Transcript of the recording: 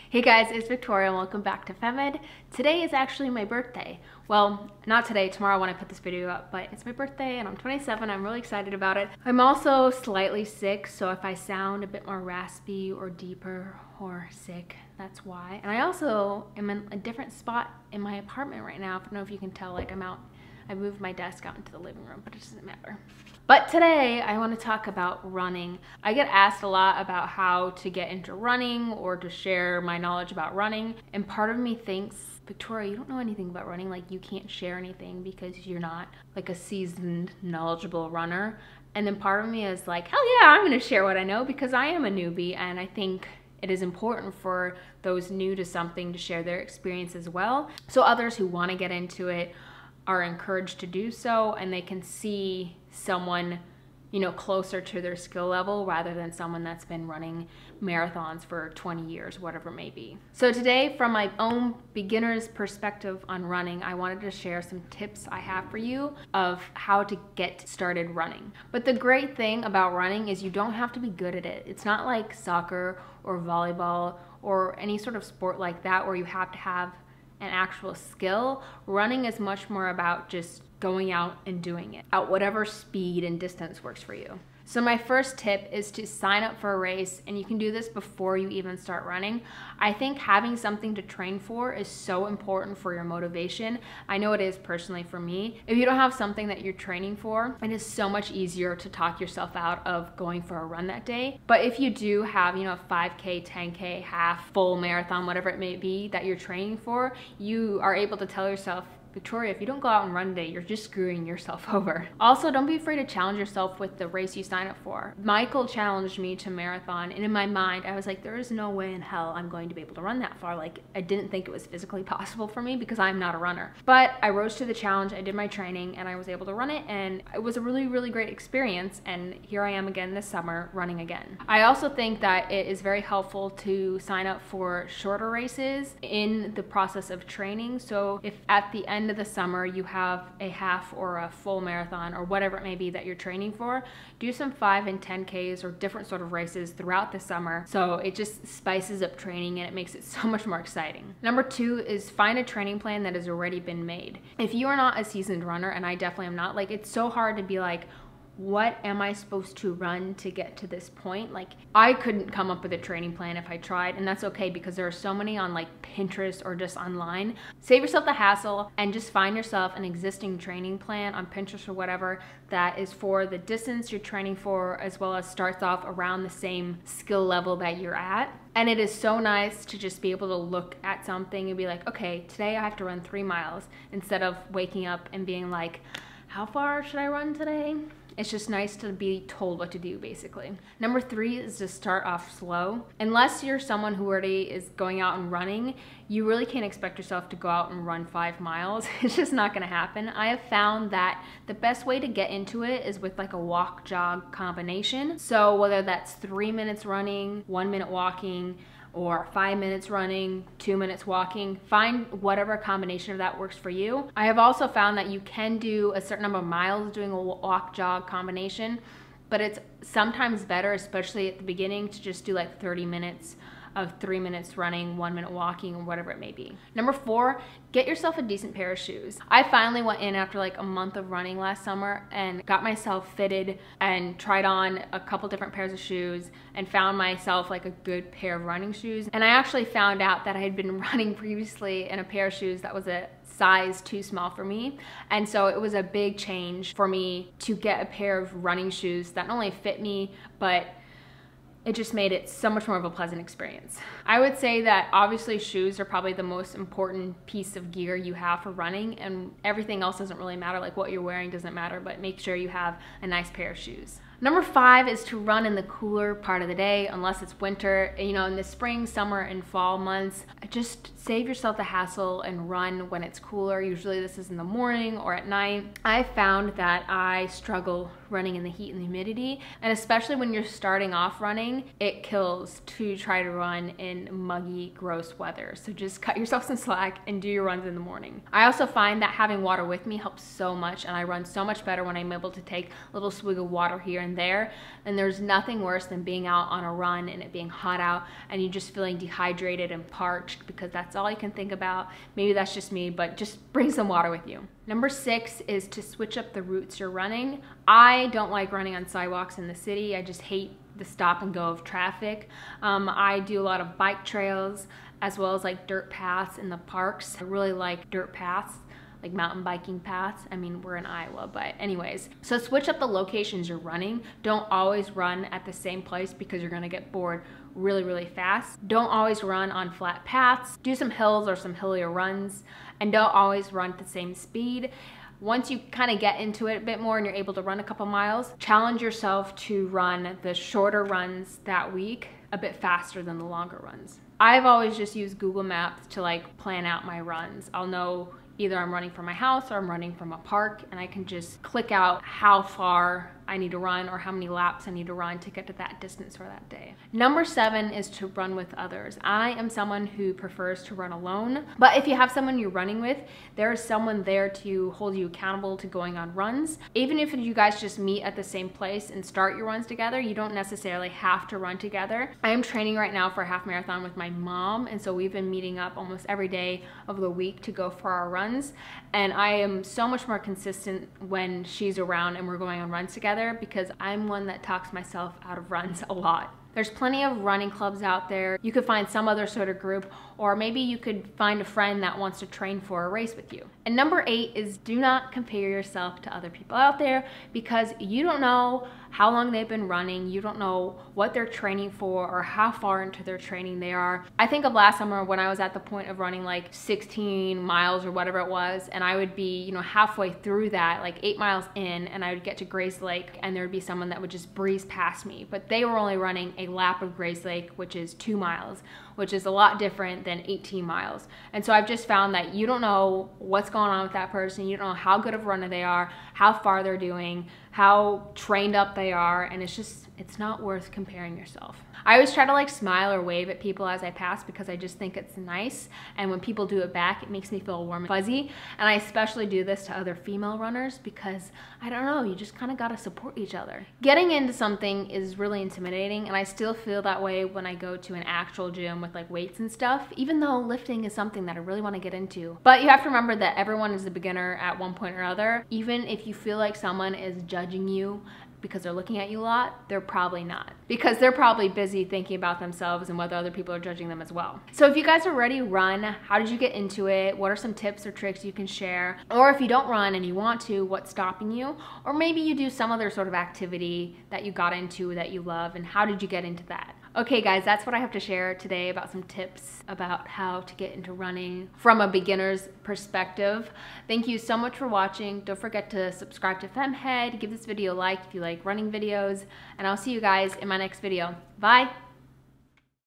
Hey guys, it's Victoria and welcome back to FemmeHead. Today is actually my birthday. Well, not today, tomorrow when I put this video up, but it's my birthday and I'm 27. I'm really excited about it. I'm also slightly sick, so if I sound a bit more raspy or deeper or sick, that's why. And I also am in a different spot in my apartment right now. I don't know if you can tell, like I moved my desk out into the living room, but it doesn't matter. But today I want to talk about running. I get asked a lot about how to get into running or to share my knowledge about running. And part of me thinks, Victoria, you don't know anything about running. Like, you can't share anything because you're not like a seasoned, knowledgeable runner. And then part of me is like, hell yeah, I'm going to share what I know because I am a newbie. And I think it is important for those new to something to share their experience as well. So others who want to get into it are encouraged to do so, and they can see someone, you know, closer to their skill level rather than someone that's been running marathons for 20 years, whatever it may be. So today, from my own beginner's perspective on running, I wanted to share some tips I have for you of how to get started running. But the great thing about running is you don't have to be good at it. It's not like soccer or volleyball or any sort of sport like that where you have to have an actual skill. Running is much more about just going out and doing it at whatever speed and distance works for you. So my first tip is to sign up for a race, and you can do this before you even start running. I think having something to train for is so important for your motivation. I know it is personally for me. If you don't have something that you're training for, it is so much easier to talk yourself out of going for a run that day. But if you do have, you know, a 5K, 10K, half, full marathon, whatever it may be that you're training for, you are able to tell yourself, Victoria, if you don't go out and run today, you're just screwing yourself over. Also, don't be afraid to challenge yourself with the race you sign up for. Michael challenged me to marathon, and in my mind, I was like, there is no way in hell I'm going to be able to run that far. Like, I didn't think it was physically possible for me because I'm not a runner. But I rose to the challenge, I did my training, and I was able to run it, and it was a really, really great experience, and here I am again this summer, running again. I also think that it is very helpful to sign up for shorter races in the process of training. So if at the end of the summer you have a half or a full marathon or whatever it may be that you're training for, do some 5 and 10Ks or different sort of races throughout the summer, so it just spices up training and it makes it so much more exciting. Number 2 is find a training plan that has already been made. If you are not a seasoned runner, and I definitely am not, like, it's so hard to be like, what am I supposed to run to get to this point? Like, I couldn't come up with a training plan if I tried, and that's okay because there are so many on like Pinterest or just online. Save yourself the hassle and just find yourself an existing training plan on Pinterest or whatever that is for the distance you're training for, as well as starts off around the same skill level that you're at. And it is so nice to just be able to look at something and be like, okay, today I have to run 3 miles, instead of waking up and being like, how far should I run today? It's just nice to be told what to do, basically. Number 3 is to start off slow. Unless you're someone who already is going out and running, you really can't expect yourself to go out and run 5 miles. It's just not gonna happen. I have found that the best way to get into it is with like a walk-jog combination. So whether that's 3 minutes running, 1 minute walking, or 5 minutes running, 2 minutes walking, find whatever combination of that works for you. I have also found that you can do a certain number of miles doing a walk-jog combination, but it's sometimes better, especially at the beginning, to just do like 30 minutes of 3 minutes running, 1 minute walking, or whatever it may be. Number 4, get yourself a decent pair of shoes. I finally went in after like a month of running last summer and got myself fitted and tried on a couple different pairs of shoes and found myself like a good pair of running shoes. And I actually found out that I had been running previously in a pair of shoes that was a size too small for me. And so it was a big change for me to get a pair of running shoes that not only fit me, but it just made it so much more of a pleasant experience. I would say that obviously shoes are probably the most important piece of gear you have for running, and everything else doesn't really matter, like what you're wearing doesn't matter, but make sure you have a nice pair of shoes. Number 5 is to run in the cooler part of the day, unless it's winter. You know, in the spring, summer, and fall months, just save yourself the hassle and run when it's cooler. Usually this is in the morning or at night. I found that I struggle running in the heat and the humidity, and especially when you're starting off running, it kills to try to run in muggy, gross weather. So just cut yourself some slack and do your runs in the morning. I also find that having water with me helps so much, and I run so much better when I'm able to take a little swig of water here and there. And there's nothing worse than being out on a run and it being hot out and you just feeling dehydrated and parched because that's all you can think about. Maybe that's just me, but just bring some water with you. Number 6 is to switch up the routes you're running. I don't like running on sidewalks in the city. I just hate the stop and go of traffic. I do a lot of bike trails as well as like dirt paths in the parks. I really like dirt paths, like mountain biking paths. I mean, we're in Iowa, but anyways. So switch up the locations you're running. Don't always run at the same place because you're gonna get bored really fast. Don't always run on flat paths. Do some hills or some hillier runs, and don't always run at the same speed. Once you kind of get into it a bit more and you're able to run a couple miles, challenge yourself to run the shorter runs that week a bit faster than the longer runs. I've always just used Google Maps to like plan out my runs. I'll know either I'm running from my house or I'm running from a park, and I can just click out how far I need to run or how many laps I need to run to get to that distance for that day. Number 7 is to run with others. I am someone who prefers to run alone, but if you have someone you're running with, there is someone there to hold you accountable to going on runs. Even if you guys just meet at the same place and start your runs together, you don't necessarily have to run together. I am training right now for a half marathon with my mom, and so we've been meeting up almost every day of the week to go for our runs, and I am so much more consistent when she's around and we're going on runs together, because I'm one that talks myself out of runs a lot. There's plenty of running clubs out there. You could find some other sort of group, or maybe you could find a friend that wants to train for a race with you. And number 8 is do not compare yourself to other people out there, because you don't know how long they've been running. You don't know what they're training for or how far into their training they are. I think of last summer when I was at the point of running like 16 miles or whatever it was, and I would be, you know, halfway through that, like 8 miles in, and I would get to Grace Lake and there would be someone that would just breeze past me, but they were only running a lap of Grace Lake, which is 2 miles, which is a lot different than 18 miles. And so I've just found that you don't know what's going on with that person. You don't know how good of a runner they are, how far they're doing, how trained up they are, and it's not worth comparing yourself. I always try to like smile or wave at people as I pass because I just think it's nice, and when people do it back, it makes me feel warm and fuzzy. And I especially do this to other female runners because, I don't know, you just kind of gotta support each other. Getting into something is really intimidating, and I still feel that way when I go to an actual gym with like weights and stuff, even though lifting is something that I really want to get into. But you have to remember that everyone is a beginner at one point or other. Even if you feel like someone is judging you because they're looking at you a lot, they're probably not, because they're probably busy thinking about themselves and whether other people are judging them as well. So if you guys are ready to run, how did you get into it? What are some tips or tricks you can share? Or if you don't run and you want to, what's stopping you? Or maybe you do some other sort of activity that you got into that you love, and how did you get into that? Okay guys, that's what I have to share today about some tips about how to get into running from a beginner's perspective. Thank you so much for watching. Don't forget to subscribe to FemmeHead, give this video a like if you like running videos, and I'll see you guys in my next video. Bye!